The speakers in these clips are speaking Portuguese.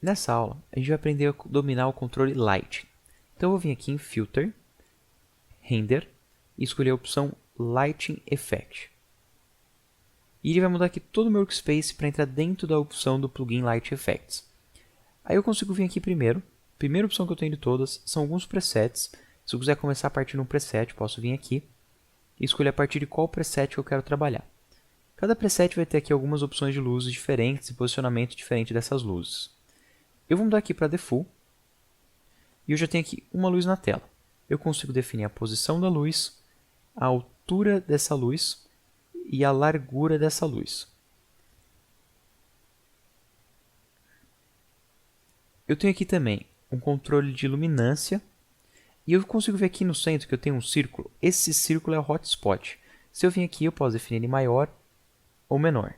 Nessa aula, a gente vai aprender a dominar o controle Lighting. Então eu vou vir aqui em Filter, Render e escolher a opção Lighting Effect. E ele vai mudar aqui todo o meu workspace para entrar dentro da opção do plugin Light Effects. Aí eu consigo vir aqui primeiro. A primeira opção que eu tenho de todas são alguns presets. Se eu quiser começar a partir de um preset, posso vir aqui e escolher a partir de qual preset que eu quero trabalhar. Cada preset vai ter aqui algumas opções de luzes diferentes e posicionamento diferente dessas luzes. Eu vou mudar aqui para Default e eu já tenho aqui uma luz na tela. Eu consigo definir a posição da luz, a altura dessa luz e a largura dessa luz. Eu tenho aqui também um controle de luminância e eu consigo ver aqui no centro que eu tenho um círculo. Esse círculo é o hotspot. Se eu vir aqui, eu posso definir ele maior ou menor.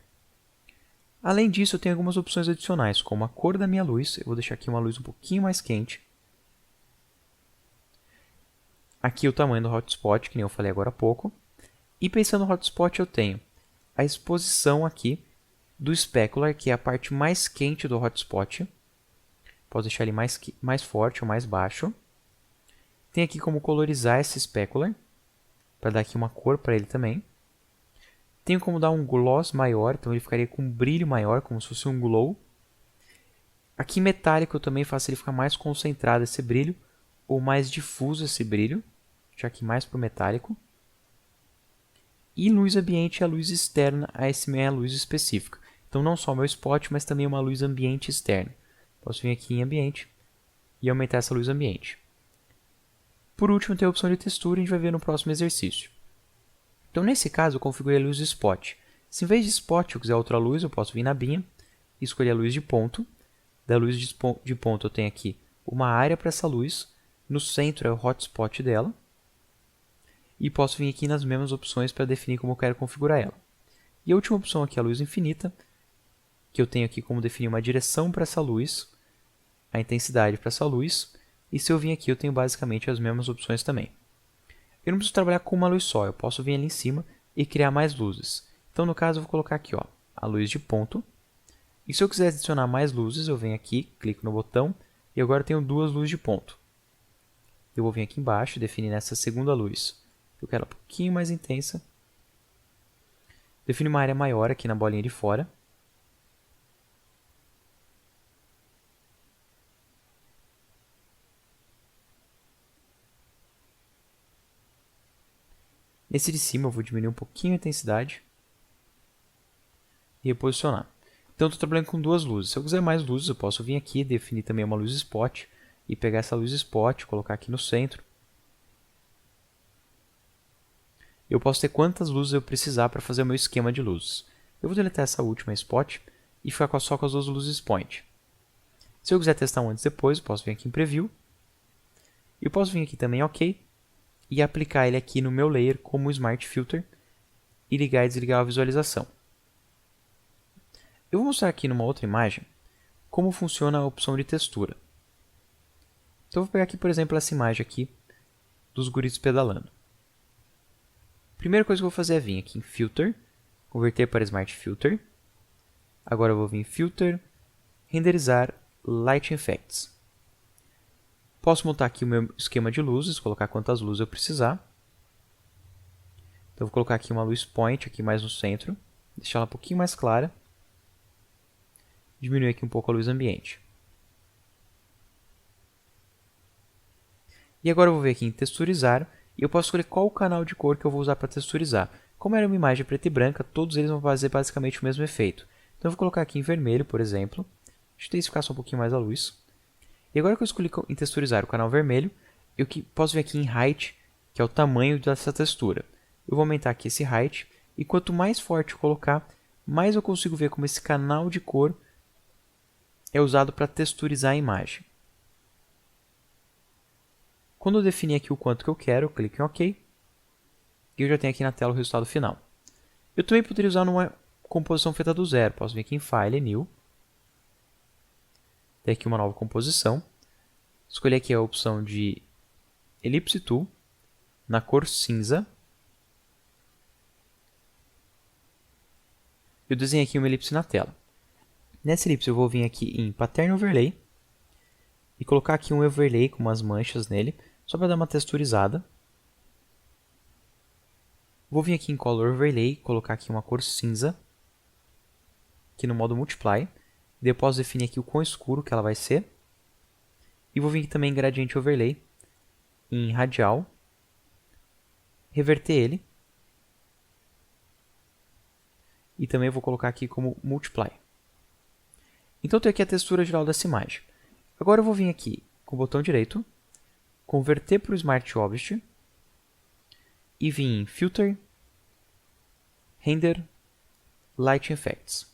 Além disso, eu tenho algumas opções adicionais, como a cor da minha luz. Eu vou deixar aqui uma luz um pouquinho mais quente. Aqui o tamanho do hotspot, que nem eu falei agora há pouco. E pensando no hotspot, eu tenho a exposição aqui do specular, que é a parte mais quente do hotspot. Posso deixar ele mais forte ou mais baixo. Tem aqui como colorizar esse specular, para dar aqui uma cor para ele também. Tenho como dar um gloss maior, então ele ficaria com um brilho maior, como se fosse um glow. Aqui metálico eu também faço ele ficar mais concentrado esse brilho, ou mais difuso esse brilho. Deixar aqui mais para o metálico. E luz ambiente é a luz externa a essa minha luz específica. Então não só o meu spot, mas também uma luz ambiente externa. Posso vir aqui em ambiente e aumentar essa luz ambiente. Por último, tem a opção de textura, a gente vai ver no próximo exercício. Então, nesse caso, eu configurei a luz de spot. Se em vez de spot eu quiser outra luz, eu posso vir na binha e escolher a luz de ponto. Da luz de ponto eu tenho aqui uma área para essa luz. No centro é o hotspot dela. E posso vir aqui nas mesmas opções para definir como eu quero configurar ela. E a última opção aqui é a luz infinita, que eu tenho aqui como definir uma direção para essa luz, a intensidade para essa luz. E se eu vir aqui, eu tenho basicamente as mesmas opções também. Eu não preciso trabalhar com uma luz só, eu posso vir ali em cima e criar mais luzes. Então, no caso, eu vou colocar aqui a luz de ponto. E se eu quiser adicionar mais luzes, eu venho aqui, clico no botão e agora eu tenho duas luzes de ponto. Eu vou vir aqui embaixo e definir nessa segunda luz. Eu quero ela um pouquinho mais intensa. Defino uma área maior aqui na bolinha de fora. Nesse de cima eu vou diminuir um pouquinho a intensidade e reposicionar. Então eu estou trabalhando com duas luzes. Se eu quiser mais luzes, eu posso vir aqui, definir também uma luz spot e pegar essa luz spot, colocar aqui no centro. Eu posso ter quantas luzes eu precisar para fazer o meu esquema de luzes. Eu vou deletar essa última spot e ficar só com as duas luzes point. Se eu quiser testar um antes e depois, eu posso vir aqui em Preview. E eu posso vir aqui também em OK e aplicar ele aqui no meu layer como Smart Filter e ligar e desligar a visualização. Eu vou mostrar aqui numa outra imagem como funciona a opção de textura. Então eu vou pegar aqui, por exemplo, essa imagem aqui dos guris pedalando. A primeira coisa que eu vou fazer é vir aqui em Filter, converter para Smart Filter. Agora eu vou vir em Filter, renderizar Light Effects. Posso montar aqui o meu esquema de luzes, colocar quantas luzes eu precisar. Então eu vou colocar aqui uma luz point aqui mais no centro, deixar ela um pouquinho mais clara. Diminuir aqui um pouco a luz ambiente. E agora eu vou vir aqui em texturizar e eu posso escolher qual o canal de cor que eu vou usar para texturizar. Como era uma imagem preta e branca, todos eles vão fazer basicamente o mesmo efeito. Então eu vou colocar aqui em vermelho, por exemplo. Deixa eu intensificar só um pouquinho mais a luz. E agora que eu escolhi em texturizar o canal vermelho, eu posso vir aqui em Height, que é o tamanho dessa textura. Eu vou aumentar aqui esse Height e quanto mais forte eu colocar, mais eu consigo ver como esse canal de cor é usado para texturizar a imagem. Quando eu definir aqui o quanto que eu quero, eu clico em OK. E eu já tenho aqui na tela o resultado final. Eu também poderia usar numa composição feita do zero. Posso vir aqui em File, New. Ter aqui uma nova composição. Escolher aqui a opção de Ellipse Tool, na cor cinza. Eu desenhei aqui uma elipse na tela. Nessa elipse eu vou vir aqui em Pattern Overlay e colocar aqui um overlay com umas manchas nele, só para dar uma texturizada. Vou vir aqui em Color Overlay, colocar aqui uma cor cinza, aqui no modo Multiply. Depois definir aqui o quão escuro que ela vai ser. E vou vir aqui também em Gradient Overlay, em Radial, reverter ele. E também vou colocar aqui como Multiply. Então eu tenho aqui a textura geral dessa imagem. Agora eu vou vir aqui com o botão direito, converter para o Smart Object, e vir em Filter, Render, Light Effects.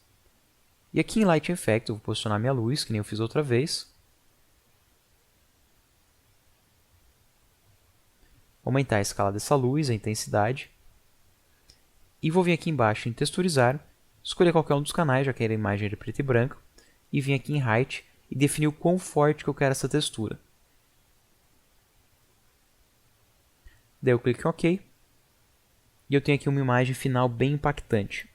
E aqui em Light Effects eu vou posicionar minha luz, que nem eu fiz outra vez. Aumentar a escala dessa luz, a intensidade. E vou vir aqui embaixo em Texturizar, escolher qualquer um dos canais, já que a imagem é de preto e branco, e vir aqui em Height e definir o quão forte que eu quero essa textura. Daí eu clico em OK. E eu tenho aqui uma imagem final bem impactante.